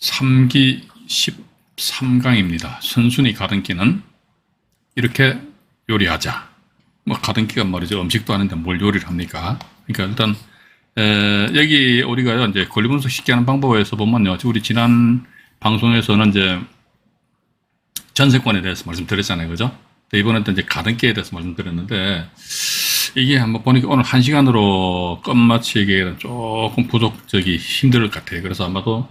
3기 13강입니다. 선순위 가등기는 이렇게 요리하자. 뭐 가등기가 말이죠. 음식도 하는데 뭘 요리를 합니까? 그러니까 일단 여기 우리가 이제 권리 분석 쉽게 하는 방법에서 보면요. 우리 지난 방송에서는 이제 전세권에 대해서 말씀드렸잖아요. 그죠? 이번에 또 이제 가등기에 대해서 말씀드렸는데 이게 한번 보니까 오늘 1시간으로 끝마치기에는 조금 부족적이 힘들 것 같아요. 그래서 아마도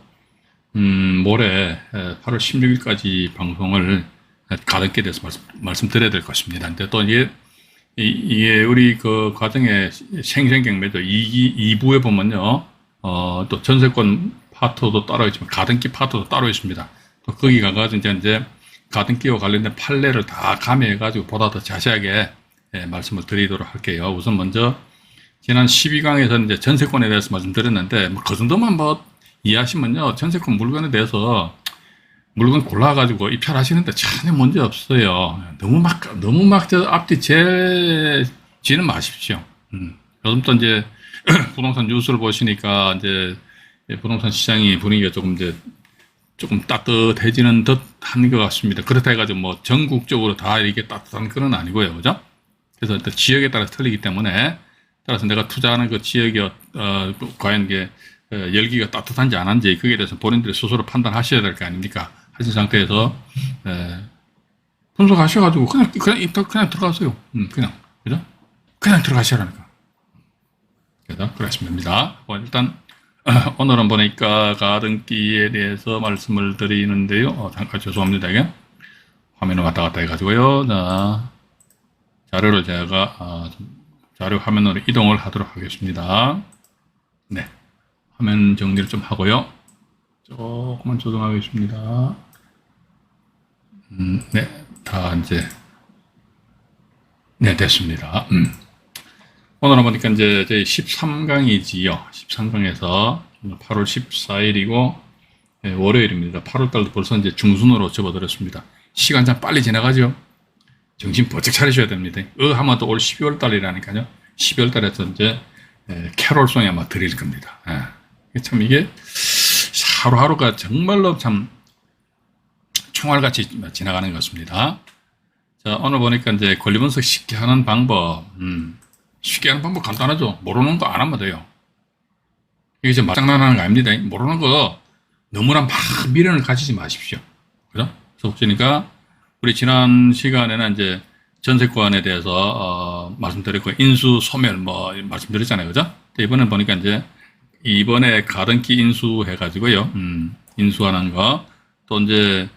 모레 8월 16일까지 방송을 가등기에 대해서 말씀드려야 될 것입니다. 근데 또 이게 우리 그 과정의 생생경매죠. 2부에 보면요. 또 전세권 파트도 따로 있지만 가등기 파트도 따로 있습니다. 또 거기 가가지고 이제 가등기와 관련된 판례를 다 가미해가지고 보다 더 자세하게 말씀을 드리도록 할게요. 우선 먼저 지난 12강에서 이제 전세권에 대해서 말씀드렸는데 뭐 그 정도만 뭐 이해하시면요. 전세권 물건에 대해서 물건 골라가지고 입찰하시는데 전혀 문제 없어요. 너무 막 저 앞뒤 지는 마십시오. 요즘 또 이제 부동산 뉴스를 보시니까 이제 부동산 시장이 분위기가 조금 따뜻해지는 듯한 것 같습니다. 그렇다 해가지고 뭐 전국적으로 다 이렇게 따뜻한 건 아니고요. 그죠? 그래서 일단 지역에 따라서 틀리기 때문에 따라서 내가 투자하는 그 지역이 과연 이게 열기가 따뜻한지 안 한지 그에 대해서 본인들이 스스로 판단하셔야 될 거 아닙니까? 하신 상태에서 분석하셔가지고 그냥 들어가세요. 그죠? 그냥 들어가시라니까. 그래서 그러시면 됩니다. 일단 오늘은 보니까 가등기에 대해서 말씀을 드리는데요. 잠깐 죄송합니다. 이게 화면을 왔다 갔다 해가지고요. 자, 자료를 제가 자료 화면으로 이동을 하도록 하겠습니다. 네, 화면 정리를 좀 하고요. 조금만 조정하겠습니다. 네, 다 이제 네 됐습니다. 오늘은 보니까 이제 저희 13강이지요. 13강에서 8월 14일이고 월요일입니다. 8월달도 벌써 이제 중순으로 접어들었습니다. 시간 참 빨리 지나가죠. 정신 번쩍 차리셔야 됩니다. 하면 또 올 12월달이라니까요. 12월달에서 이제 캐롤송이 아마 드릴 겁니다. 참 이게 하루하루가 정말로 참 총알같이 지나가는 것 같습니다. 자, 오늘 보니까 이제 권리 분석 쉽게 하는 방법, 쉽게 하는 방법 간단하죠. 모르는 거 안 하면 돼요. 이게 지금 말장난하는 거 아닙니다. 모르는 거 너무나 막 미련을 가지지 마십시오. 그죠? 그러니까 우리 지난 시간에는 이제 전세권에 대해서 말씀드렸고 인수 소멸 뭐 말씀드렸잖아요. 그죠? 이번에 보니까 이번에 가등기 인수 해가지고요. 인수하는 거. 또 이제,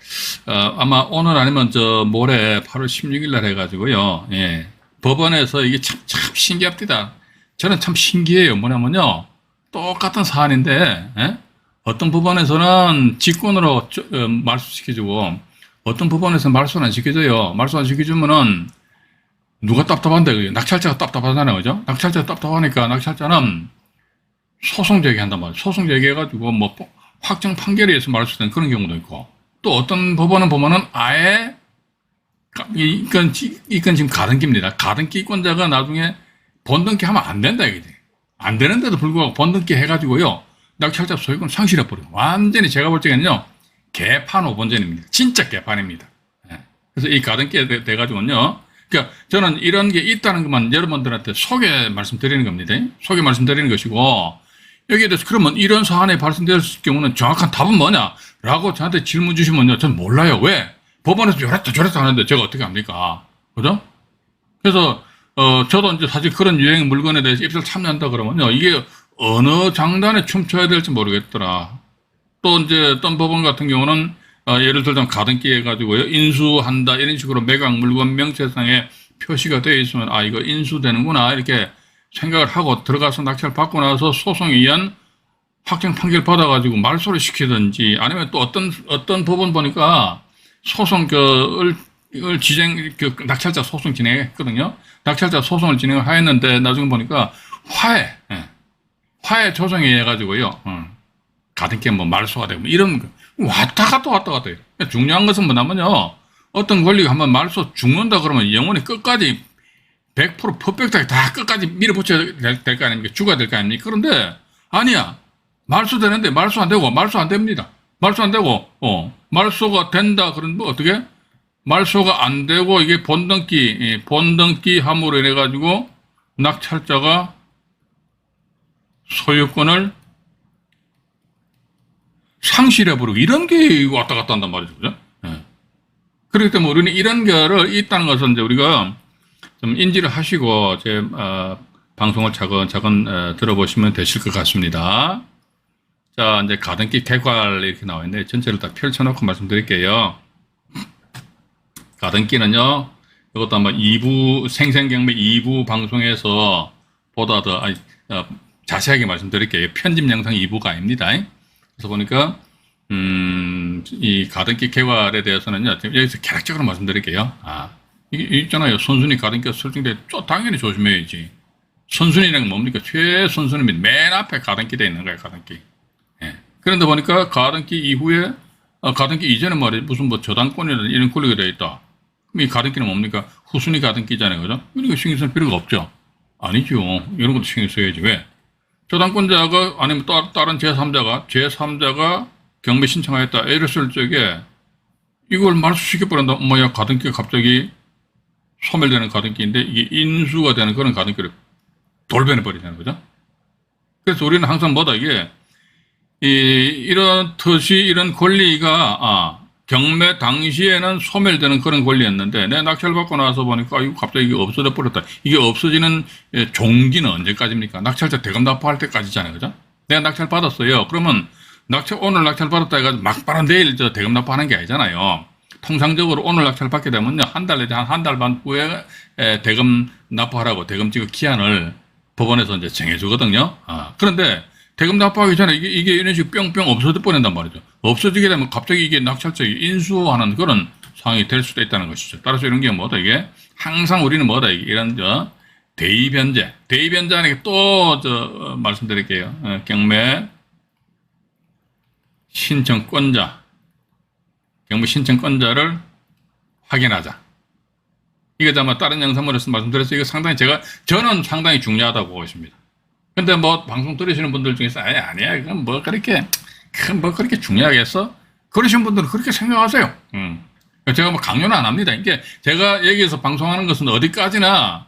아마 오늘 아니면 모레 8월 16일 날 해가지고요. 예. 법원에서 이게 참 신기합니다. 저는 참 신기해요. 뭐냐면요. 똑같은 사안인데, 예? 어떤 법원에서는 직권으로 말소시켜주고, 어떤 법원에서는 말소는 안 시켜줘요. 말소 안 시켜주면은, 누가 답답한데, 낙찰자가 답답하잖아요. 그죠? 낙찰자가 답답하니까 낙찰자는 소송 제기한단 말이에요. 소송 제기해가지고 뭐 확정 판결에 의해서 말소된 그런 경우도 있고 또 어떤 법원은 보면은 아예 이건 지금 가등기입니다. 가등기 이권자가 나중에 번등기 하면 안 된다 이게 안 되는데도 불구하고 번등기 해가지고요 낙찰자 소유권 상실해버려요. 완전히 제가 볼 적에는요 개판 5번전입니다. 진짜 개판입니다. 그래서 이 가등기에 돼가지고는요 그러니까 저는 이런 게 있다는 것만 여러분들한테 소개 말씀드리는 겁니다. 소개 말씀드리는 것이고 여기에 대해서 그러면 이런 사안에 발생됐을 경우는 정확한 답은 뭐냐? 라고 저한테 질문 주시면요. 전 몰라요. 왜? 법원에서 저랬다 하는데 제가 어떻게 합니까? 그죠? 그래서, 저도 이제 사실 그런 유행 물건에 대해서 입찰 참여한다 그러면요. 이게 어느 장단에 춤춰야 될지 모르겠더라. 또 이제 어떤 법원 같은 경우는, 예를 들자면 가등기 해가지고요. 인수한다. 이런 식으로 매각 물건 명세상에 표시가 되어 있으면, 이거 인수되는구나. 이렇게 생각을 하고 들어가서 낙찰 받고 나서 소송에 의한 확정 판결 받아가지고 말소를 시키든지 아니면 또 어떤 법원 보니까 소송 낙찰자 소송 진행했거든요. 낙찰자 소송을 진행을 하였는데 나중에 보니까 화해 조정에 해가지고요. 가등기 뭐 말소가 되고 이런 거 왔다 갔다 해요. 중요한 것은 뭐냐면요. 어떤 권리가 한번 말소 죽는다 그러면 영원히 끝까지 100% 퍼펙트하게 다 끝까지 밀어붙여야 될 거 아닙니까? 죽어야 될 거 아닙니까? 그런데, 아니야. 말소 되는데 말소 안 되고, 말소 안 됩니다. 말소 안 되고, 말소가 된다. 그런, 뭐, 어떻게? 말소가 안 되고, 이게 본등기 함으로 인해가지고, 낙찰자가 소유권을 상실해버리고, 이런 게 왔다 갔다 한단 말이죠. 그죠? 예. 그렇기 때문에 우리는 이런 게를 있다는 것은 이제 우리가 좀 인지를 하시고, 방송을 차근차근 들어보시면 되실 것 같습니다. 자, 이제 가등기 개괄 이렇게 나와 있는데, 전체를 다 펼쳐놓고 말씀드릴게요. 가등기는요, 이것도 아마 2부, 생생경매 2부 방송에서 보다 더, 자세하게 말씀드릴게요. 편집 영상 2부가 아닙니다. 그래서 보니까, 이 가등기 개괄에 대해서는요, 여기서 개략적으로 말씀드릴게요. 이게 있잖아요. 선순위 가등기가 설정돼, 당연히 조심해야지. 선순위는 뭡니까? 최선순위입니다. 맨 앞에 가등기 돼 있는 거예요, 가등기. 예. 그런데 보니까 가등기 이후에, 가등기 이전에 말이야, 무슨 뭐 저당권이나 이런 권리가 되어 있다. 그럼 이 가등기는 뭡니까? 후순위 가등기잖아요, 그죠? 이거 신경 쓸 필요가 없죠. 아니죠. 이런 것도 신경 써야지. 왜? 저당권자가, 아니면 다른 제3자가 경매 신청하였다. 이랬을 적에, 이걸 말소시켜버린다. 뭐야, 가등기가 갑자기 소멸되는 가등기인데, 이게 인수가 되는 그런 가등기를 돌변해버리잖아요, 그죠? 그래서 우리는 항상 이게, 이런 권리가, 경매 당시에는 소멸되는 그런 권리였는데, 내 낙찰받고 나서 보니까, 이거 갑자기 이게 없어져 버렸다. 이게 없어지는 종기는 언제까지입니까? 낙찰자 대금 납부할 때까지잖아요, 그죠? 내가 낙찰 받았어요. 그러면, 오늘 낙찰 받았다 해가지고 막바로 내일 대금 납부하는 게 아니잖아요. 통상적으로 오늘 낙찰 받게 되면요, 한 달 반 후에 대금 납부하라고 대금 지급 기한을 법원에서 이제 정해주거든요. 그런데 대금 납부하기 전에 이게 이런 식으로 뿅뿅 없어져 버린단 말이죠. 없어지게 되면 갑자기 이게 낙찰자가 인수하는 그런 상황이 될 수도 있다는 것이죠. 따라서 이런 게 이게 항상 우리는 이게 이런 대의변제 안에 또 말씀드릴게요. 경매 신청권자를 확인하자. 이게 아마 다른 영상물에서 말씀드렸어요. 이거 저는 상당히 중요하다고 보고 있습니다. 근데 방송 들으시는 분들 중에서, 아니야. 이건 그렇게 중요하겠어? 그러신 분들은 그렇게 생각하세요. 제가 강요는 안 합니다. 이게 제가 여기에서 방송하는 것은 어디까지나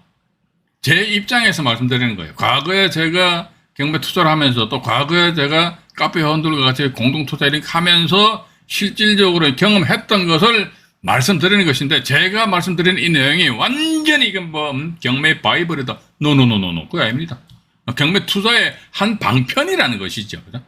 제 입장에서 말씀드리는 거예요. 과거에 제가 경매 투자를 하면서 또 과거에 제가 카페 회원들과 같이 공동투자 이렇게 하면서 실질적으로 경험했던 것을 말씀드리는 것인데, 제가 말씀드리는 이 내용이 완전히 이건 경매 바이블이다. 노노노노노. 그거 아닙니다. 경매 투자의 한 방편이라는 것이죠. 그죠?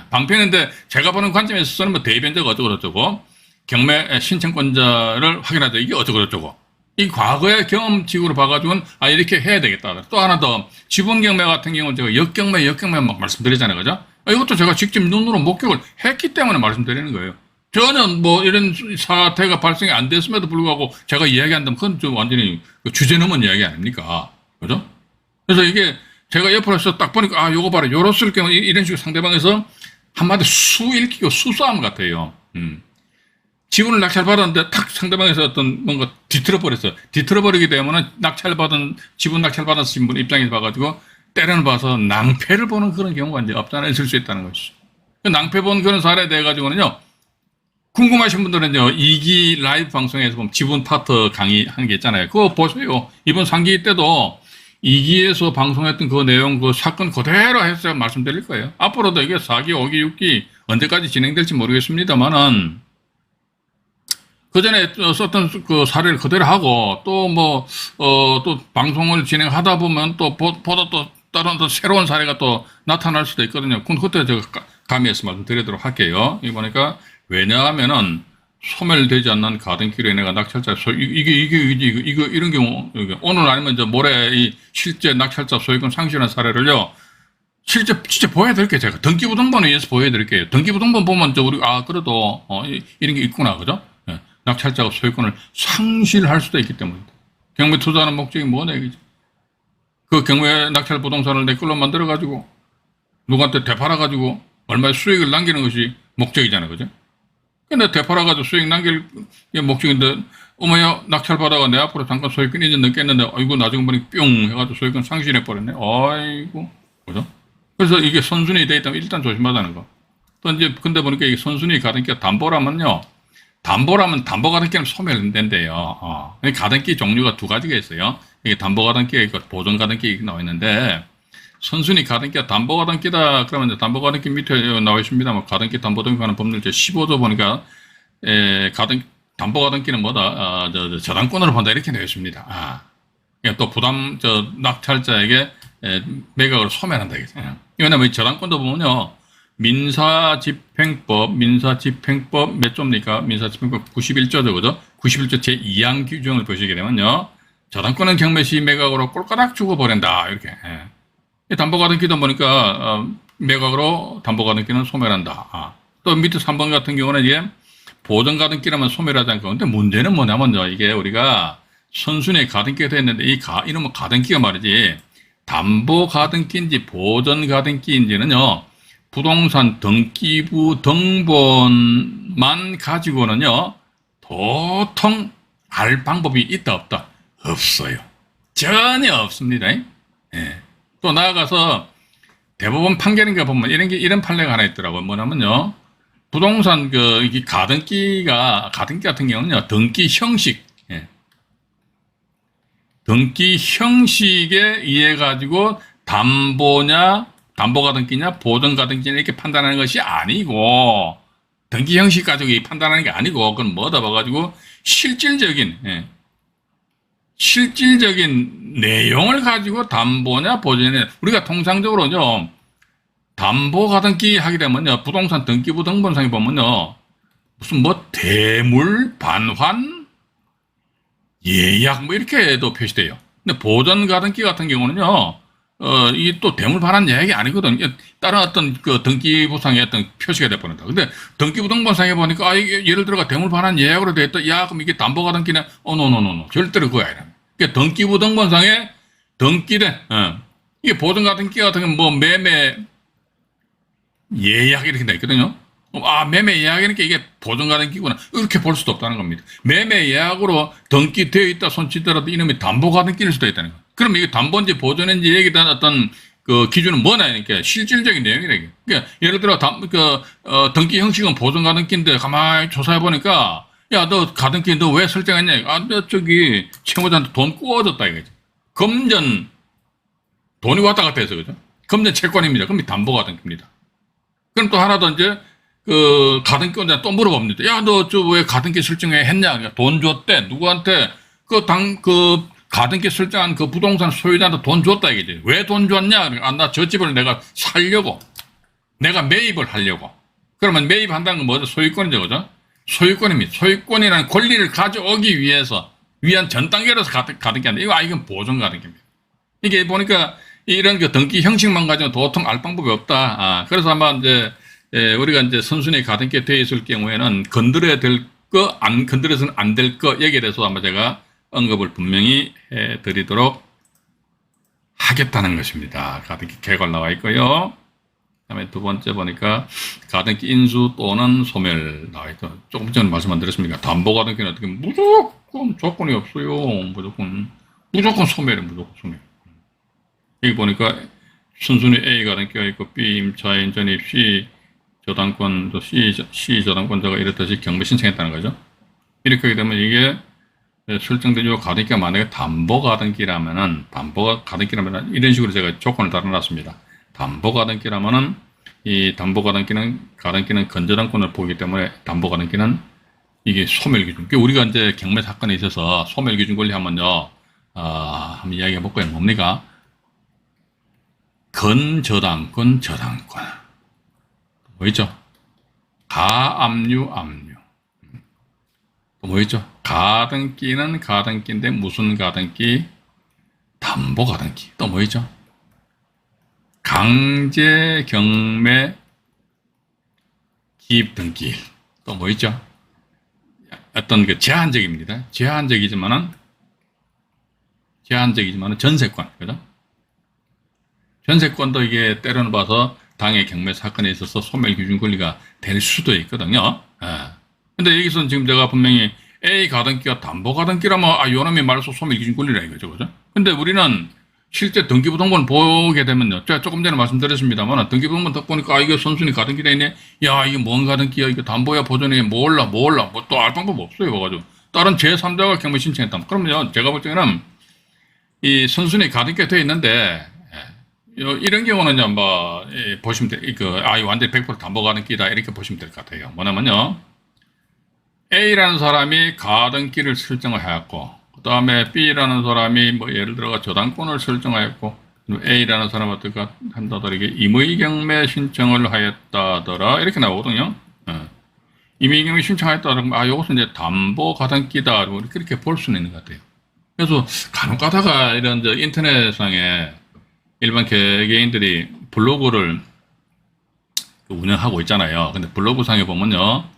방편인데, 제가 보는 관점에서는 대변자가 어쩌고저쩌고, 경매 신청권자를 확인하자. 이게 어쩌고저쩌고. 이 과거의 경험칙으로 봐가지고는, 이렇게 해야 되겠다. 또 하나 더, 지분 경매 같은 경우는 제가 역경매 막 말씀드리잖아요. 그죠? 이것도 제가 직접 눈으로 목격을 했기 때문에 말씀드리는 거예요. 저는 이런 사태가 발생이 안 됐음에도 불구하고 제가 이야기한다면 그건 좀 완전히 주제 넘은 이야기 아닙니까? 그죠? 그래서 이게 제가 옆으로서 딱 보니까, 요거 봐라. 요렇을 경우 이런 식으로 상대방에서 한마디 수일키고 수싸움 같아요. 지분을 낙찰받았는데 탁 상대방에서 뭔가 뒤틀어버렸어요. 뒤틀어버리게 되면은 지분 낙찰받았으신 분 입장에서 봐가지고 때려는 봐서 낭패를 보는 그런 경우가 이제 없잖아 있을 수 있다는 것이죠. 낭패 본 그런 사례에 대해 가지고는요, 궁금하신 분들은요, 2기 라이브 방송에서 보면 지분 파트 강의 한 게 있잖아요. 그거 보세요. 이번 3기 때도 2기에서 방송했던 그 내용, 그 사건 그대로 해서 말씀드릴 거예요. 앞으로도 이게 4기, 5기, 6기 언제까지 진행될지 모르겠습니다만은, 그 전에 썼던 그 사례를 그대로 하고, 또 방송을 진행하다 보면 보다 다른 새로운 사례가 또 나타날 수도 있거든요. 그때 제가 가미해서 말씀드리도록 할게요. 이거 보니까, 왜냐하면은, 소멸되지 않는 가등기로 인해 낙찰자 이런 경우, 오늘 아니면 이제 모레 실제 낙찰자 소유권 상실한 사례를요, 실제 진짜 보여드릴게요. 제가 등기부등본에 의해서 보여드릴게요. 등기부등본 보면 그래도, 이런 게 있구나. 그죠? 낙찰자가 소유권을 상실할 수도 있기 때문입니다. 경매 투자하는 목적이 뭐냐, 이거지. 그 경매 낙찰 부동산을 내 걸로 만들어가지고, 누구한테 되팔아가지고, 얼마의 수익을 남기는 것이 목적이잖아요. 그죠? 근데 되팔아가지고 수익 남길 게 목적인데, 어머야, 낙찰받아가 내 앞으로 잠깐 소유권 이제 넣겠는데, 아이고, 나중에 보니 뿅! 해가지고 소유권 상실해버렸네. 아이고. 그죠? 그래서 이게 선순위 데이터 일단 조심하자는 거. 또 이제 근데 보니까 이 선순위 가등기가 담보라면요. 담보라면 담보 가등기는 소멸된대요. 가등기 종류가 두 가지가 있어요. 이게 담보 가등기가 있고 보존 가등기가 나와 있는데 선순위 가등기가 담보 가등기다 그러면 이제 담보 가등기 밑에 나와 있습니다. 뭐 가등기 담보 등에 관한 법률 제 15조 보니까 담보 가등기는 뭐다? 저당권으로 본다 이렇게 되어 있습니다. 그러니까 또 낙찰자에게 매각으로 소멸한다 이거죠. 왜냐면 저당권도 보면요. 민사집행법 몇 조입니까? 민사집행법 91조죠, 그죠? 91조 제2항 규정을 보시게 되면요. 저당권은 경매시 매각으로 꼴가닥 죽어버린다, 이렇게. 담보가등기도 보니까, 매각으로 담보가등기는 소멸한다. 또 밑에 3번 같은 경우는 이게 보전가등기라면 소멸하지 않고, 근데 문제는 뭐냐면요. 이게 우리가 선순위 가등기가 됐는데, 이놈은 가등기가 말이지, 담보가등기인지 보전가등기인지는요, 부동산 등기부 등본만 가지고는요, 도통 알 방법이 있다, 없다? 없어요. 전혀 없습니다. 예. 또 나아가서 대법원 판결인가 보면 이런 판례가 하나 있더라고요. 뭐냐면요, 부동산 가등기 같은 경우는요, 등기 형식, 등기 형식에 의해 가지고 담보가등기냐 보전가등기냐 이렇게 판단하는 것이 아니고 등기 형식 가지고 판단하는 게 아니고 그건 뭐다 봐가지고 실질적인 내용을 가지고 담보냐 보전이냐 우리가 통상적으로요 담보가등기 하게 되면요 부동산 등기부 등본상에 보면요 무슨 대물 반환 예약 이렇게도 표시돼요. 근데 보전가등기 같은 경우는요 이게 또 대물 반환 예약이 아니거든요. 다른 어떤 등기부상의 어떤 표시가 돼버린다. 근데 등기부 등본상에 보니까 이게 예를 들어가 대물 반환 예약으로 되어 있다. 야, 그럼 이게 담보가등기네. 노노노노. 절대로 그거 아니라. 그러니까 등기부 등본상에 등기된, 이게 보전가등기 같은 경우는 매매 예약 이렇게 돼 있거든요. 매매 예약이니까 이게 보전가등기구나. 이렇게 볼 수도 없다는 겁니다. 매매 예약으로 등기되어 있다 손치더라도 이놈이 담보가등기일 수도 있다는 거예요. 그럼 이게 담보인지 보전인지 얘기에 대한 어떤 기준은 뭐냐, 그러니까 실질적인 내용이라. 그러니까 예를 들어 등기 형식은 보전가등기인데 가만히 조사해보니까 야, 너 가등기 너 왜 설정했냐? 너 채무자한테 돈 꾸어줬다 이거지. 금전 돈이 왔다 갔다 해서 그죠? 금전 채권입니다. 그럼 담보가등기입니다. 그럼 또 하나 더 이제 가등기원자 또 물어봅니다. 야, 너 왜 가등기 설정했냐? 그러니까 돈 줬대. 누구한테 가등기 설정한 부동산 소유자한테 돈 줬다 이거지. 왜 돈 줬냐? 나 저 집을 내가 살려고. 내가 매입을 하려고. 그러면 매입한다는 건 뭐죠? 소유권이죠, 그죠? 소유권입니다. 소유권이라는 권리를 가져오기 위한 전 단계로서 가등기한다. 이건 보존 가등기입니다. 이게 보니까 이런 등기 형식만 가지고 도통 알 방법이 없다. 그래서 아마 우리가 선순위 가등기에 되어 있을 경우에는 건드려야 될 거, 건드려서는 안 될 거, 여기에 대해서 아마 제가 언급을 분명히 해드리도록 하겠다는 것입니다. 가등기 계획을 나와 있고요. 그 다음에 두 번째 보니까 가등기 인수 또는 소멸 나와 있죠. 조금 전에 말씀 안 드렸습니까? 담보가등기는 어떻게 무조건 조건이 없어요. 무조건 소멸이에요. 무조건 소멸. 여기 보니까 순순히 A 가등기가 있고 B 임차인 전입 C 저당권 C 저당권자가 이렇듯이 경매 신청했다는 거죠. 이렇게 하게 되면 이게 설정된 요 가등기가 만약에 담보가등기라면은 이런 식으로 제가 조건을 달아놨습니다. 담보가등기라면은 이 가등기는 건저당권을 보기 때문에 담보가등기는 이게 소멸기준. 우리가 경매 사건에 있어서 소멸기준 권리 하면요, 한번 이야기해 볼까요? 뭡니까? 건저당권, 저당권. 뭐 있죠? 가압류, 압류. 또 뭐 있죠? 가등기는 가등기인데 무슨 가등기? 담보가등기. 또 뭐 있죠? 강제 경매 기입 등기. 또 뭐 있죠? 어떤 제한적입니다. 제한적이지만은 전세권. 그죠? 전세권도 이게 때려는 봐서 당해 경매 사건에 있어서 소멸 기준 권리가 될 수도 있거든요. 근데 여기서는 지금 제가 분명히 A 가등기가 담보 가등기라면 요놈이 말해서 소멸 기준 권리라 이거죠. 그죠? 근데 우리는 실제 등기부등본을 보게 되면요. 제가 조금 전에 말씀드렸습니다만, 등기부등본 딱 보니까, 아, 이게 선순위 가등기돼 있네? 야, 이게 뭔 가등기야? 이거 담보야, 보존이야? 몰라. 뭐 또 알 방법 없어요. 봐가지고. 다른 제3자가 경매 신청했다. 그러면요, 제가 볼 때는 이 선순위 가등기가 되어 있는데, 이런 경우는요, 뭐, 보시면 이 완전히 100% 담보 가등기다. 이렇게 보시면 될 것 같아요. 뭐냐면요, A라는 사람이 가등기를 설정을 해왔고, 그 다음에 B라는 사람이 뭐 예를 들어가 저당권을 설정하였고, A라는 사람 어떻게 한다더라, 이게 임의경매 신청을 하였다더라, 이렇게 나오거든요. 임의경매 신청하였다더라, 이것은 이제 담보 가등기다, 그렇게 볼 수는 있는 것 같아요. 그래서 간혹 가다가 이런 인터넷상에 일반 개개인들이 블로그를 운영하고 있잖아요. 근데 블로그 상에 보면요,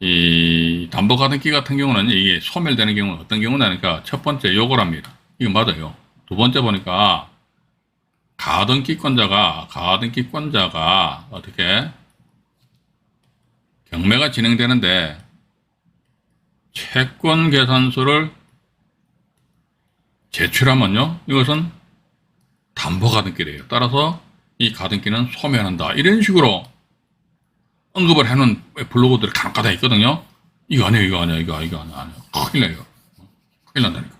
이 담보 가등기 같은 경우는 이게 소멸되는 경우는 어떤 경우냐니까 첫 번째 요걸 합니다. 이거 맞아요. 두 번째 보니까 가등기권자가 어떻게 경매가 진행되는데 채권 계산서를 제출하면요, 이것은 담보 가등기래요. 따라서 이 가등기는 소멸한다. 이런 식으로 언급을 해놓은 블로그들이 간혹가다 있거든요. 이거 아니에요, 이거 아니에요. 큰일 나요. 큰일 난다니까.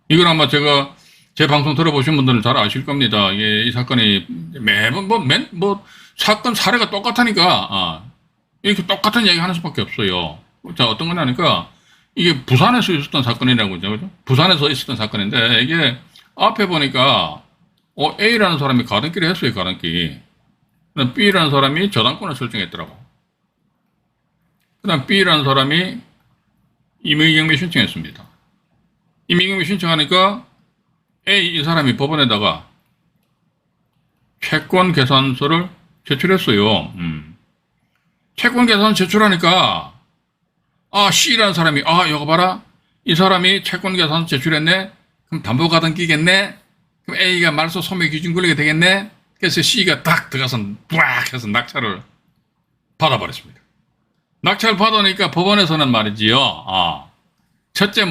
이건 아마 제가 제 방송 들어보신 분들은 잘 아실 겁니다. 이 사건이 매번 사건 사례가 똑같으니까, 이렇게 똑같은 얘기 하는 수밖에 없어요. 자, 어떤 거냐니까, 이게 부산에서 있었던 사건이라고 그죠? 그죠? 부산에서 있었던 사건인데, 이게 앞에 보니까, A라는 사람이 가등기를 했어요, 가등기. B라는 사람이 저당권을 설정했더라고. 그 다음 B라는 사람이 임의경매 신청했습니다. 임의경매 신청하니까 이 사람이 법원에다가 채권 계산서를 제출했어요. 채권 계산 제출하니까 C라는 사람이 이거 봐라. 이 사람이 채권 계산 제출했네. 그럼 담보 가등기겠네. 그럼 A가 말소 소멸 기준 걸리게 되겠네. 그래서 C가 딱 들어가서 빡 해서 낙찰을 받아버렸습니다. 낙찰 받으니까 법원에서는 말이지요. 첫째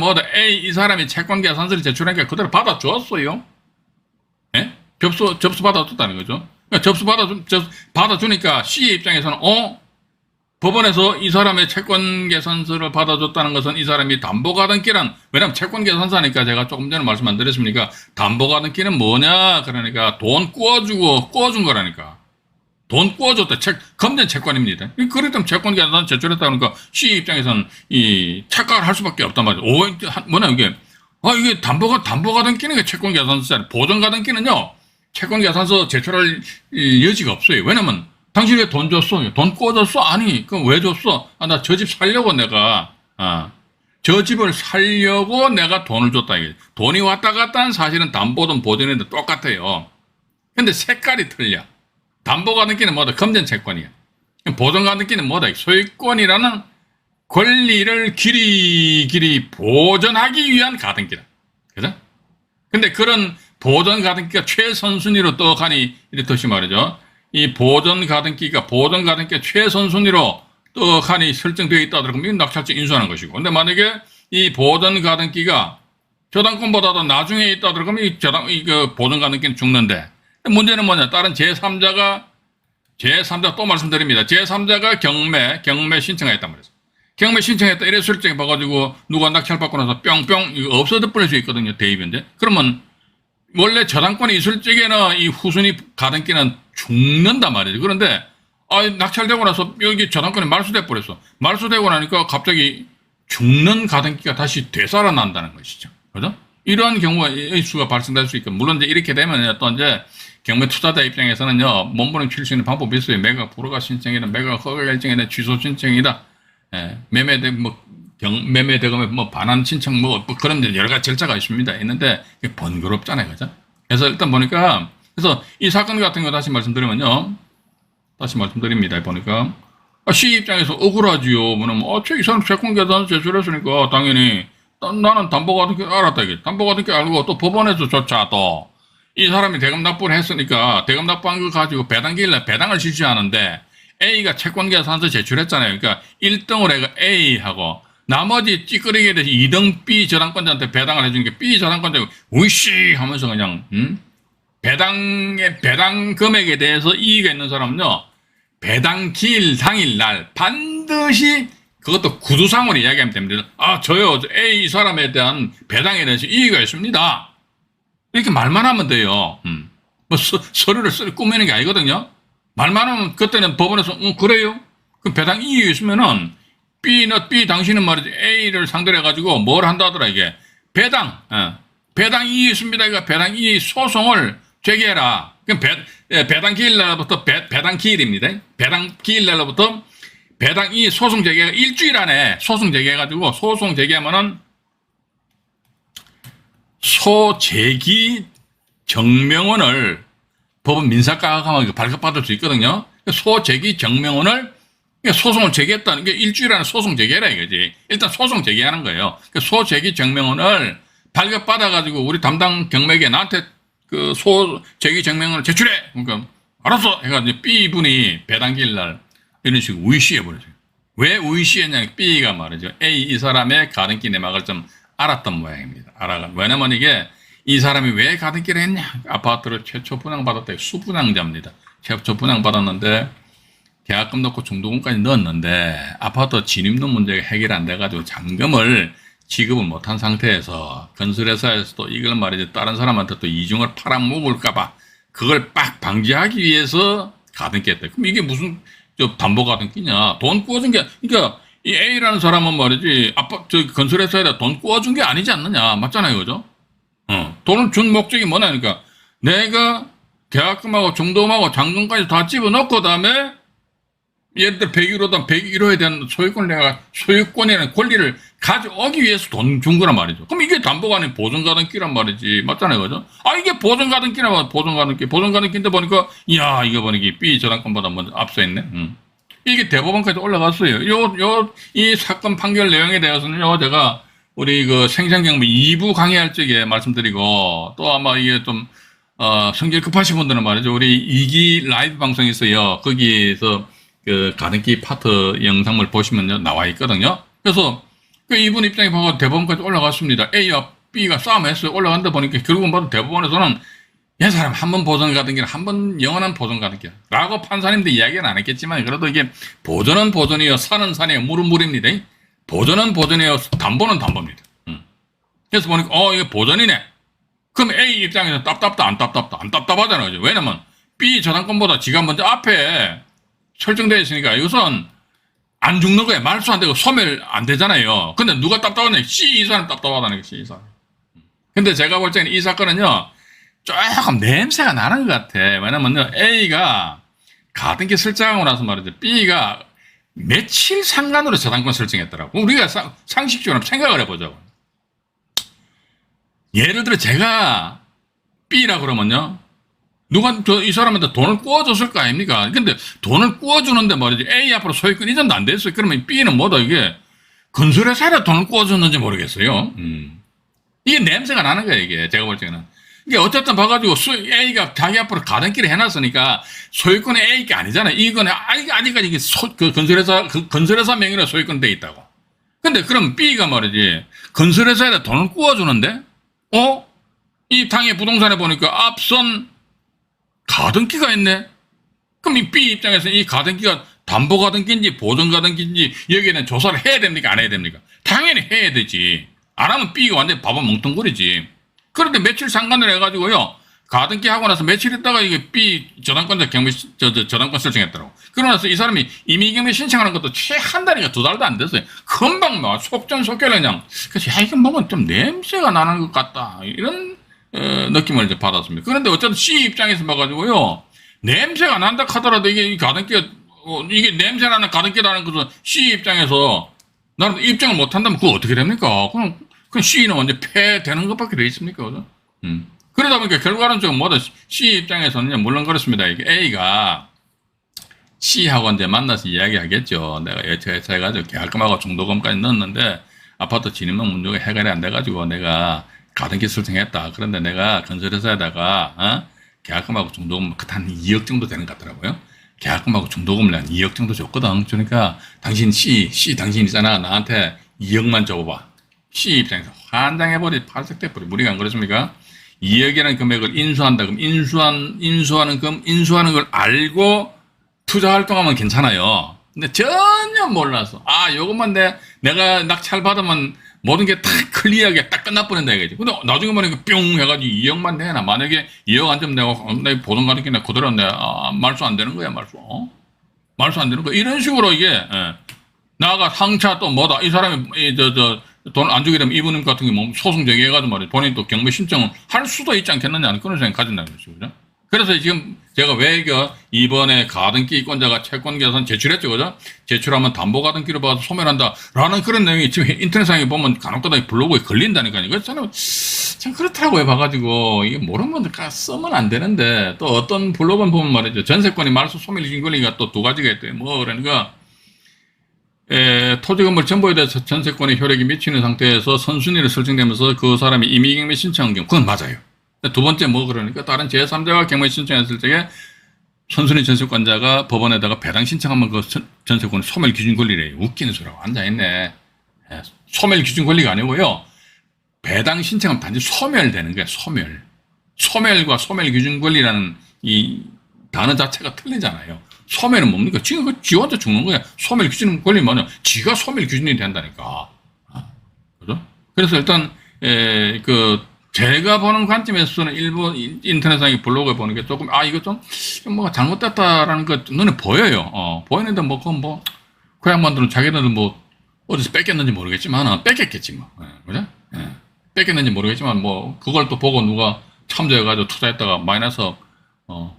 이 사람이 채권 계산서를 제출하니까 그대로 받아주었어요. 예? 접수 받아줬다는 거죠. 그러니까 접수 받아주니까 C의 입장에서는 법원에서 이 사람의 채권 계산서를 받아줬다는 것은 이 사람이 담보 가등기란, 왜냐면 채권 계산서니까 제가 조금 전에 말씀 안 드렸습니까? 담보 가등기는 뭐냐? 그러니까 돈 꾸어준 거라니까. 돈 꾸어줬다. 검된 채권입니다. 그랬다면 채권 계산 제출했다 그러니까 C 입장에서는 착각을 할 수밖에 없단 말이죠. 이게 담보 가등기는 채권 계산서잖아요. 보전 가등기는요, 채권 계산서 제출할 여지가 없어요. 왜냐면 당신 왜 돈 줬어? 돈 꿔줬어? 아니, 그럼 왜 줬어? 나 저 집 살려고 저 집을 살려고 내가 돈을 줬다. 이게. 돈이 왔다 갔다 한 사실은 담보든 보존이든 똑같아요. 근데 색깔이 틀려. 담보 가등기는 검전 채권이야. 보존 가등기는 소유권이라는 권리를 길이 보존하기 위한 가등기다. 그죠? 근데 그런 보존 가등기가 최선순위로 떡하니, 이렇듯이 말이죠. 이 보존 가등기가 최선순위로 떡하니 설정되어 있다 그러면 낙찰죄 인수하는 것이고, 근데 만약에 이 보존 가등기가 저당권보다도 나중에 있다 그러면 이 보존 가등기는 죽는데, 문제는 뭐냐? 다른 제3자 또 말씀드립니다. 제3자가 경매 신청했단 말이죠. 경매 신청했다 이래 설정해 봐가지고 누가 낙찰 받고 나서 뿅뿅 이거 없어져 버릴 수 있거든요. 대입인데. 그러면 원래 저당권이 있을 적에는 이 후순위 가등기는 죽는단 말이죠. 그런데 낙찰되고 나서 여기 저당권이 말소돼 버렸어. 말소되고 나니까 갑자기 죽는 가등기가 다시 되살아난다는 것이죠. 그죠? 이러한 경우의 수가 발생될 수 있고, 물론 이제 이렇게 되면 또 이제 경매 투자자 입장에서는요, 몸부림 칠 수 있는 방법이 있어요. 매각 불허가 신청이다, 매각 허가 결정이다, 취소 신청이다, 매매 대금에 반환 신청 그런 여러 가지 절차가 있는데 번거롭잖아요. 그죠? 그래서 일단 보니까, 그래서 이 사건 같은 거 다시 말씀드립니다. 보니까 C 입장에서 억울하지요. 이 사람 채권 계산 제출했으니까 당연히 나는 담보 가등기 알았다. 담보 가등기 알고 또 법원에서조차 또 이 사람이 대금 납부를 했으니까 대금 납부한 거 가지고 배당을 실시하는데 A가 채권 계산서 제출했잖아요. 그러니까 1등을 해가 A하고 나머지 찌끄레기에 대해서 2등 B 저당권자한테 배당을 해준 게 B 저당권자가 우이씨 하면서 그냥 배당 금액에 대해서 이의가 있는 사람은요, 배당 기일 당일날 반드시 그것도 구두상으로 이야기하면 됩니다. 아, 저요, A 이 사람에 대한 배당에 대해서 이의가 있습니다. 이렇게 말만 하면 돼요. 뭐 서류를 꾸미는 게 아니거든요. 말만 하면 그때는 법원에서 그래요? 그 배당 이의 있으면은 B 당신은 말이지 A를 상대로 해가지고 뭘 한다 하더라 이게 배당 이의 있습니다. 그러니까 배당 이의 소송을 제기해라. 그럼 배당 기일 날부터 배당 기일입니다. 배당 기일 날부터 배당 이의 소송 제기가 일주일 안에 소송 제기해가지고 소송 제기하면은 소제기 정명원을 법은 민사가하면 발급받을 수 있거든요. 소제기 정명원을 소송을 제기했다는 게 일주일 안에 소송 제기해라 이거지. 일단 소송 제기하는 거예요. 소제기 정명원을 발급받아가지고 우리 담당 경매계 나한테 그 소제기 정명원을 제출해. 그러니까 알았어. 해가지고 B분이 배당기일 날 이런 식으로 우이시해버려요. 왜 우이시했냐면 B가 말이죠. A 이 사람의 가등기 내막을 좀 알았던 모양입니다. 왜냐면 이게 이 사람이 왜 가등기를 했냐. 아파트를 최초 분양받았다. 수분양자입니다. 최초 분양받았는데 계약금 넣고 중도금까지 넣었는데 아파트 진입로 문제가 해결 안 돼가지고 잔금을 지급을 못한 상태에서 건설회사에서도 이걸 말이죠. 다른 사람한테 또 이중을 팔아먹을까봐 그걸 빡 방지하기 위해서 가등기 했다. 그럼 이게 무슨 담보 가등기냐. 돈 구워준 게, 그러니까 이 A라는 사람은 말이지 건설회사에다 돈 구워준 게 아니지 않느냐. 맞잖아요. 그죠? 돈을 준 목적이 뭐냐. 그러니까 내가 계약금하고 중도금하고 잔금까지 다 집어넣고 다음에 예를 들어 101호든 101호에 대한 소유권을 내가 소유권이라는 권리를 가져오기 위해서 돈 준 거란 말이죠. 그럼 이게 담보가 아닌 보존가등기란 말이지. 맞잖아요. 그죠? 아, 이게 보존가등기란 말이야. 보존가등기인데 보니까, 이야, 이거 보니까 B 저당권보다 먼저 앞서 있네. 이게 대법원까지 올라갔어요. 이 사건 판결 내용에 대해서는요, 제가 우리 그 생생경매 2부 강의할 적에 말씀드리고, 또 아마 이게 좀, 성질 급하신 분들은 말이죠. 우리 2기 라이브 방송이 있어요. 거기에서 그 가등기 파트 영상을 보시면 나와 있거든요. 그래서 그 이분 입장에 보고 대법원까지 올라갔습니다. A와 B가 싸움했어요. 올라간다 보니까 결국은 봐도 대법원에서는 이 사람 한 번 보존 가등기는 한 번 영원한 보존 가등기야 라고 판사님들 이야기는 안 했겠지만 그래도 이게 보존은 보존이요 산은 산이요 물은 물입니다. 보존은 보존이요 담보는 담보입니다. 그래서 보니까 이게 보존이네. 그럼 A 입장에서 답답다 안 답답하잖아요. 왜냐면 B 저당권보다 지가 먼저 앞에 설정되어 있으니까 이것은 안 죽는 거야. 말소 안 되고 소멸 안 되잖아요. 근데 누가 답답하냐? C 이 사람 답답하다는 게 C 이 사람. 근데 제가 볼 때는 이 사건은요 조금 냄새가 나는 것 같아. 왜냐면요 A가 가등기 설정하고 나서 말이죠. B가 며칠 상간으로 저당권 설정했더라고. 우리가 상식적으로 생각을 해보자고. 예를 들어 제가 B라 그러면요. 누가 이 사람한테 돈을 구워줬을 거 아닙니까? 근데 돈을 구워주는데 말이지 A 앞으로 소유권 이전도 안 됐어요. 그러면 B는 뭐다 이게 건설회사에 돈을 구워줬는지 모르겠어요. 이게 냄새가 나는 거야 이게 제가 볼 때는. 이게 어쨌든 봐가지고 A가 자기 앞으로 가등기를 해놨으니까 소유권이 A가 아니잖아요. 이거는 아직까지 이게 건설회사 명의로 소유권 돼 있다고. 근데 그럼 B가 말이지 건설회사에 돈을 구워주는데 이 당의 부동산에 보니까 앞선 가등기가 있네? 그럼 이 B 입장에서 이 가등기가 담보 가등기인지 보존 가등기인지 여기에 대한 조사를 해야 됩니까? 안 해야 됩니까? 당연히 해야 되지. 안 하면 B가 완전히 바보 멍텅거리지. 그런데 며칠 상관을 해가지고요. 가등기 하고 나서 며칠 있다가 이게 B 저당권자 저당권 설정했더라고. 그러고 나서 이 사람이 임의경매 신청하는 것도 최 한 달인가 두 달도 안 됐어요. 금방 막 속전속결 그냥. 그래서 야, 이건 뭔가 좀 냄새가 나는 것 같다. 이런 느낌을 이제 받았습니다. 그런데 어쨌든 C 입장에서 봐가지고요. 냄새가 난다 하더라도 이게 가등기가, 이게 냄새나는 가등기라는 것은 C 입장에서 나는 입장을 못 한다면 그거 어떻게 됩니까? 그럼 C는 완전 폐되는 것밖에 돼 있습니까? 그죠? 그러다 보니까 결과는 좀 뭐다. C 입장에서는 물론 그렇습니다. 이게 A가 C하고 이제 만나서 이야기하겠죠. 내가 해가지고 계약금하고 중도금까지 넣었는데 아파트 진입로 문제가 해결이 안 돼가지고 내가 가등기 설정했다. 그런데 내가 건설회사에다가 계약금하고 중도금 한 2억 정도 되는 것 같더라고요. 계약금하고 중도금을 한 2억 정도 줬거든. 그러니까 당신 C 당신 있잖아. 나한테 2억만 줘봐. C 입장에서 환장해버리, 팔색돼버리. 우리가 안 그렇습니까? 2억이라는 금액을 인수한다. 그럼 인수하는 걸 알고 투자 활동하면 괜찮아요. 근데 전혀 몰라서, 요것만 내가 낙찰 받으면 모든 게 다 클리어하게 딱 끝나버린다 이거지. 근데 나중에 보니까 뿅 해가지고 2억만 내나. 만약에 2억 안 좀 내가 보던 가니까 그대로 말소 안 되는 거야, 말소. 말소 안 되는 거야. 이런 식으로 이게, 나가 상차 또 뭐다. 이 사람이, 돈 안 주게 되면 이분님 같은 경우 소송 제기해가지고 말이야. 본인이 또 경매 신청을 할 수도 있지 않겠느냐는 그런 생각 가진다는 거죠. 그죠? 그래서 지금 제가 왜 이번에 가등기권자가 채권 계산 제출했죠. 그죠? 제출하면 담보 가등기를 받아서 소멸한다. 라는 그런 내용이 지금 인터넷상에 보면 간혹가다 블로그에 걸린다니까요. 이거 저는 참 그렇더라고요. 봐가지고 이게 모르면 쓰면 안 되는데 또 어떤 블로그는 보면 말이죠. 전세권이 말소 소멸 기준권리가 또 두 가지가 있대요. 그러니까 토지 건물 전부에 대해서 전세권의 효력이 미치는 상태에서 선순위를 설정되면서 그 사람이 임의경매 신청한 경우 그건 맞아요. 두 번째 그러니까 다른 제3자가 경매 신청했을 적에 선순위 전세권자가 법원에다가 배당 신청하면 그 전세권은 소멸 기준 권리래요. 웃기는 소리라고 앉아있네. 소멸 기준 권리가 아니고요. 배당 신청하면 단지 소멸되는 거야. 소멸과 소멸 기준 권리라는 이 단어 자체가 틀리잖아요. 소멸은 뭡니까? 지가 지 혼자 죽는 거야. 소멸 기준 권리 뭐냐? 지가 소멸 기준이 된다니까. 그죠? 그래서 일단, 제가 보는 관점에서는 일부 인터넷상의 블로그에 보는 게 조금, 이거 좀, 뭐가 잘못됐다라는 거 눈에 보여요. 보이는데 그 양반들은 자기네들 어디서 뺏겼는지 모르겠지만, 뺏겼겠지 뭐. 그죠? 뺏겼는지 모르겠지만, 그걸 또 보고 누가 참조해가지고 투자했다가 마이너스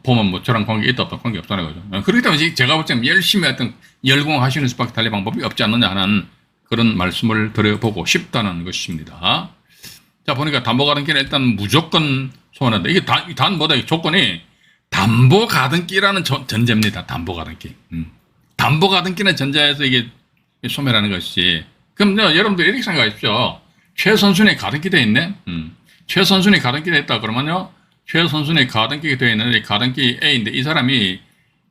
보면 저랑 관계 있다 없다 관계 없다는 거죠. 그렇기 때문에 제가 볼 때는 열심히 하여튼 열공하시는 수밖에 달리 방법이 없지 않느냐 하는 그런 말씀을 드려보고 싶다는 것입니다. 자, 보니까 담보가등기는 일단 무조건 소환한다. 이게 조건이 담보가등기라는 전제입니다. 담보가등기. 담보가등기는 전제에서 이게 소멸하는 것이지. 그럼 여러분들 이렇게 생각하십시오. 최선순위 가등기 되어 있네. 최선순위 가등기 되어 있다 그러면요. 최선순위 가등기가 되어 있는 가등기 A인데 이 사람이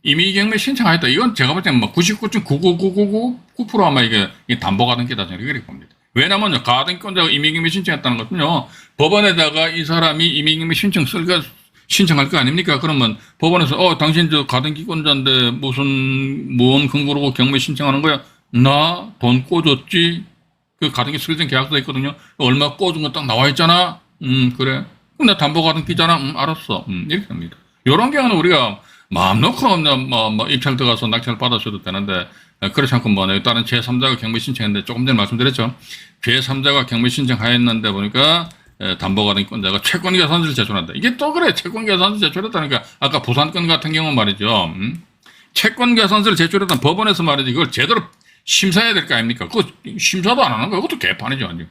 임의경매 신청하였다. 이건 제가 볼 때는 99.99999% 아마 이게 담보가등기다 저는 이렇게 봅니다. 왜냐면요, 가등기권자가 임의경매 신청했다는 것은요, 법원에다가 이 사람이 임의경매 신청할 거 아닙니까? 그러면 법원에서 당신 가등기권자인데 뭔 근거로 경매 신청하는 거야? 나 돈 꿔줬지. 그 가등기 설정 계약서 있거든요. 얼마 꿔준 거 딱 나와 있잖아. 그래. 그럼 나 담보가등기잖아. 알았어. 이렇게 합니다. 이런 경우는 우리가 마음 놓고 입찰 들어가서 낙찰 받아줘도 되는데, 그렇지 않고 다른 제3자가 경매 신청했는데, 조금 전에 말씀드렸죠. 제3자가 경매 신청하였는데 보니까, 담보가등기권자가 채권계산서를 제출한다. 이게 또 그래. 채권계산서 제출했다니까. 아까 부산권 같은 경우 말이죠. 채권계산서를 제출했던 법원에서 말이지. 그걸 제대로 심사해야 될 거 아닙니까? 그거 심사도 안 하는 거야. 그것도 개판이죠. 완전.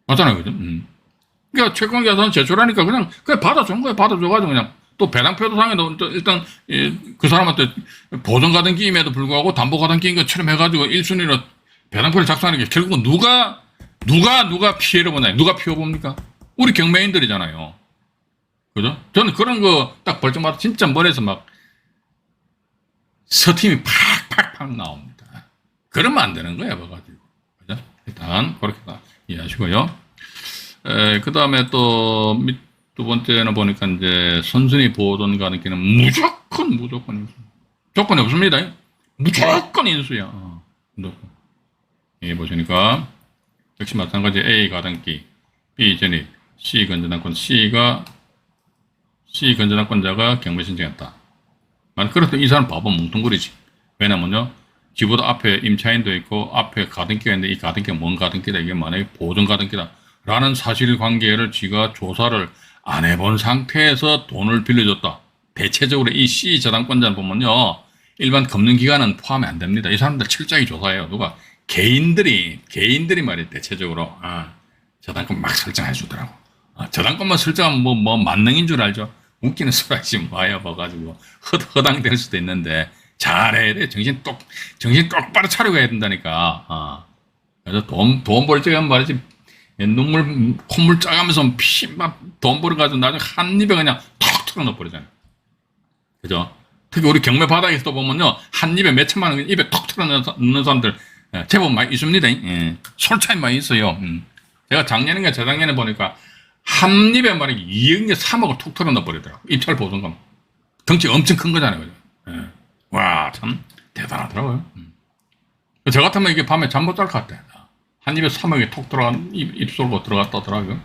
맞잖아요. 그죠? 그러니까 채권계산 제출하니까 그냥 받아준 거야. 받아줘가지고 그냥 또 배당표도 상에도 일단 그 사람한테 보존가등기임에도 불구하고 담보가등기인 것처럼 해가지고 1순위로 배당표를 작성하는 게 결국은 누가 피해를 보나요? 누가 피해 봅니까? 우리 경매인들이잖아요. 그죠? 저는 그런 거 딱 벌점마다 진짜 머리에서 서팀이 팍팍팍 나옵니다. 그러면 안 되는 거야, 봐가지고. 그죠? 일단 그렇게 이해하시고요. 그 다음에 또 두 번째는 보니까 이제 선순위 보존 가등기는 무조건 인수. 조건이 없습니다. 무조건 인수야. 무조건. 보시니까 역시 마찬가지 A 가등기, B 전입, C 건전한권, C 건전한권자가 경매 신청했다. 그렇다면 이 사람 바보 뭉뚱그리지. 왜냐면요. 지보다 앞에 임차인도 있고 앞에 가등기가 있는데 이 가등기가 뭔 가등기다. 이게 만약에 보존 가등기다. 라는 사실관계를 지가 조사를 안 해본 상태에서 돈을 빌려줬다. 대체적으로 이 C 저당권자를 보면요. 일반 금융기관은 포함이 안 됩니다. 이 사람들 철저히 조사해요. 누가? 개인들이 말이에요. 대체적으로. 저당권 막 설정해 주더라고. 저당권만 설정하면 만능인 줄 알죠? 웃기는 소리 하지 마요. 봐가지고. 허당될 수도 있는데. 잘해야 돼. 정신 똑바로 차리고 해야 된다니까. 그래서 돈 벌 적에 말이지. 콧물 짜가면서 돈 벌어가지고 나중에 한 입에 그냥 턱 털어넣어버리잖아요. 그죠? 특히 우리 경매 바닥에서 보면요. 한 입에 몇 천만 원 입에 턱 털어넣는 사람들 제법 많이 있습니다. 솔 차이 많이 있어요. 제가 작년인가 재작년에 보니까 한 입에 말이지 2억에 3억을 툭 털어 넣어버리더라고. 입찰 보증금. 덩치 엄청 큰 거잖아요. 와, 참 대단하더라고요. 저 같으면 이게 밤에 잠 못 잘 것 같아. 한 입에 3억이 톡 들어간, 입술고 들어갔다 하더라고요.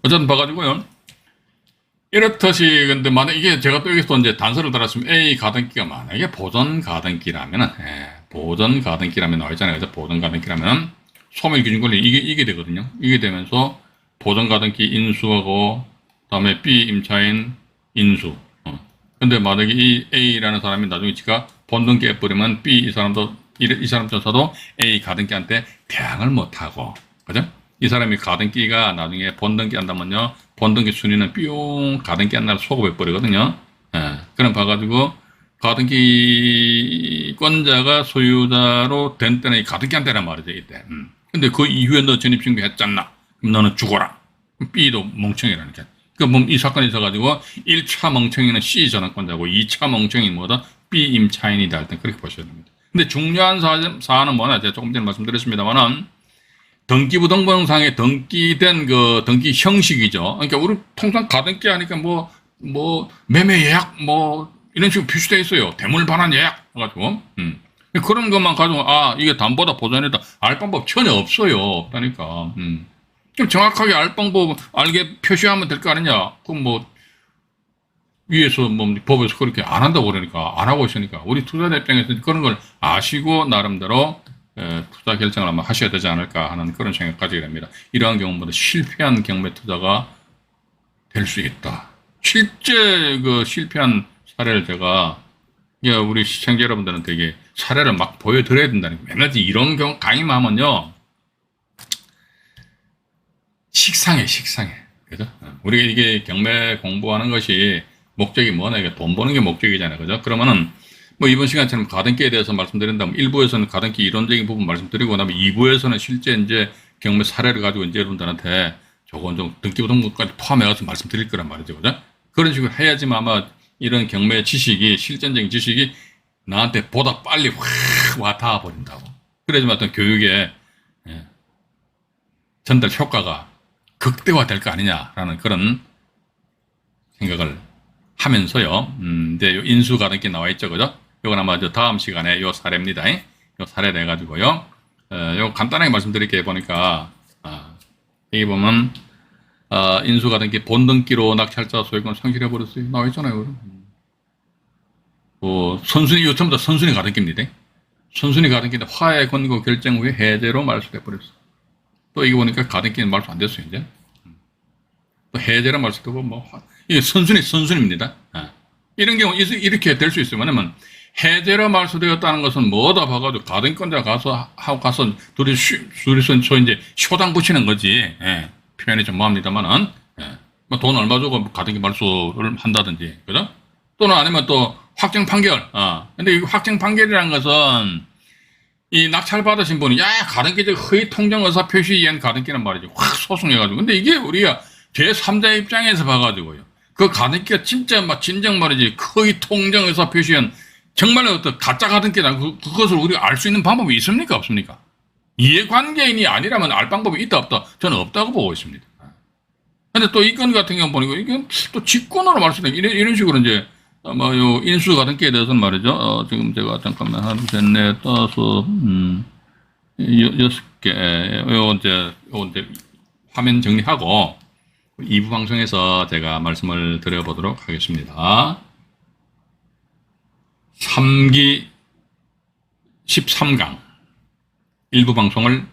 어쨌든 봐가지고요. 이렇듯이, 근데 만약 이게 제가 또 여기서 이제 단서를 달았으면 A 가등기가 만약에 보존 가등기라면은, 보존 가등기라면 나와 있잖아요. 그래서 보존 가등기라면 소멸 기준 권리 이게 되거든요. 이게 되면서 보존 가등기 인수하고, 다음에 B 임차인 인수. 근데 만약에 이 A라는 사람이 나중에 지가 본등기 해버리면 B 이 사람조차도 A 가등기한테 대항을 못하고, 그죠? 이 사람이 가등기가 나중에 본등기 한다면요, 본등기 순위는 뿅 가등기 한 날 소급해버리거든요. 그럼 봐가지고, 가등기권자가 소유자로 된 때는 이 가등기한테란 말이죠, 이때. 근데 그 이후에 너 전입신고 했잖아. 그럼 너는 죽어라. B도 멍청이라니까. 그럼 이 사건이 있어가지고, 1차 멍청이는 C 전환권자고, 2차 멍청이는 뭐다? B 임차인이다. 할 땐 그렇게 보셔야 됩니다. 근데 중요한 사안은 뭐냐? 제가 조금 전에 말씀드렸습니다만은, 등기부등본상에 등기된 그 등기 형식이죠. 그러니까 우리 통상 가등기 하니까 매매 예약 이런 식으로 표시되어 있어요. 대물 반환 예약 해가지고. 그런 것만 가지고, 이게 담보다 보존이다. 알 방법 전혀 없어요. 없다니까. 좀 정확하게 알 방법 알게 표시하면 될 거 아니냐. 그럼 위에서 법에서 그렇게 안 한다고 그러니까, 안 하고 있으니까, 우리 투자자 입장에서 그런 걸 아시고 나름대로 투자 결정을 아마 하셔야 되지 않을까 하는 그런 생각 가지게 됩니다. 이러한 경우보다 실패한 경매 투자가 될 수 있다. 실제 그 실패한 사례를 제가 우리 시청자 여러분들은 되게 사례를 막 보여드려야 된다는 거예요. 맨날 이런 경우 강의만 하면요, 식상해. 그죠? 우리가 이게 경매 공부하는 것이 목적이 뭐냐, 이게 돈 버는 게 목적이잖아요. 그죠? 그러면은 이번 시간처럼 가등기에 대해서 말씀드린다면 1부에서는 가등기 이론적인 부분 말씀드리고, 그다음에 2부에서는 실제 이제 경매 사례를 가지고 이제 여러분들한테 조금 좀 등기부등본까지 포함해서 말씀드릴 거란 말이죠. 그죠? 그런 식으로 해야지만 아마 이런 경매 지식이, 실전적인 지식이 나한테 보다 빨리 확 와 닿아 버린다고. 그래야지만 어떤 교육의 전달 효과가 극대화될 거 아니냐라는 그런 생각을 하면서요. 이제 인수 가등기 나와 있죠. 그죠? 요건 아마 다음 시간에 요 사례입니다. 요 사례 내가지고요. 요 간단하게 말씀드릴게요. 보니까, 여기 보면, 인수 가등기 본등기로 낙찰자 소유권을 상실해버렸어요. 나와 있잖아요. 선순위, 요 전부 다 선순위 가등기입니다. 선순위 가등기인데 화해 권고 결정 후에 해제로 말소돼버렸어. 또 이거 보니까 가등기는 말소 안 됐어요, 이제. 또 해제로 말소되고, 이게 선순위입니다. 이런 경우, 이렇게 될 수 있어요. 왜냐면, 해제로 말소되었다는 것은 뭐다 봐가지고 가등기권자 가서 둘이서 이제 쇼당 붙이는 거지. 표현이 좀 뭐합니다만은, 돈 얼마 주고 가등기 말소를 한다든지, 그죠? 또는 아니면 또 확정 판결. 근데 이 확정 판결이라는 것은 이 낙찰 받으신 분이 가등기적 허위 통정 의사 표시에 의한 가등기란 말이죠. 확 소송해가지고. 근데 이게 우리가 제3자 입장에서 봐가지고요. 그 가등기가 진짜 진정 말이지 허위 통정 의사 표시에 의한 정말로 어떤 가짜 가등기다. 그것을 우리가 알 수 있는 방법이 있습니까? 없습니까? 이해관계인이 아니라면 알 방법이 있다 없다? 저는 없다고 보고 있습니다. 근데 또 이 건 같은 경우 보니까 이게 또 직권으로 말씀해 이런 식으로 이제 아마 요 인수 가등기에 대해서는 말이죠. 지금 제가 잠깐만 하나, 셋, 넷, 다섯, 여섯 개, 요 이제 화면 정리하고 2부 방송에서 제가 말씀을 드려보도록 하겠습니다. 3기 13강 1부 방송을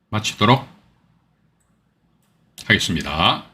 마치도록 하겠습니다.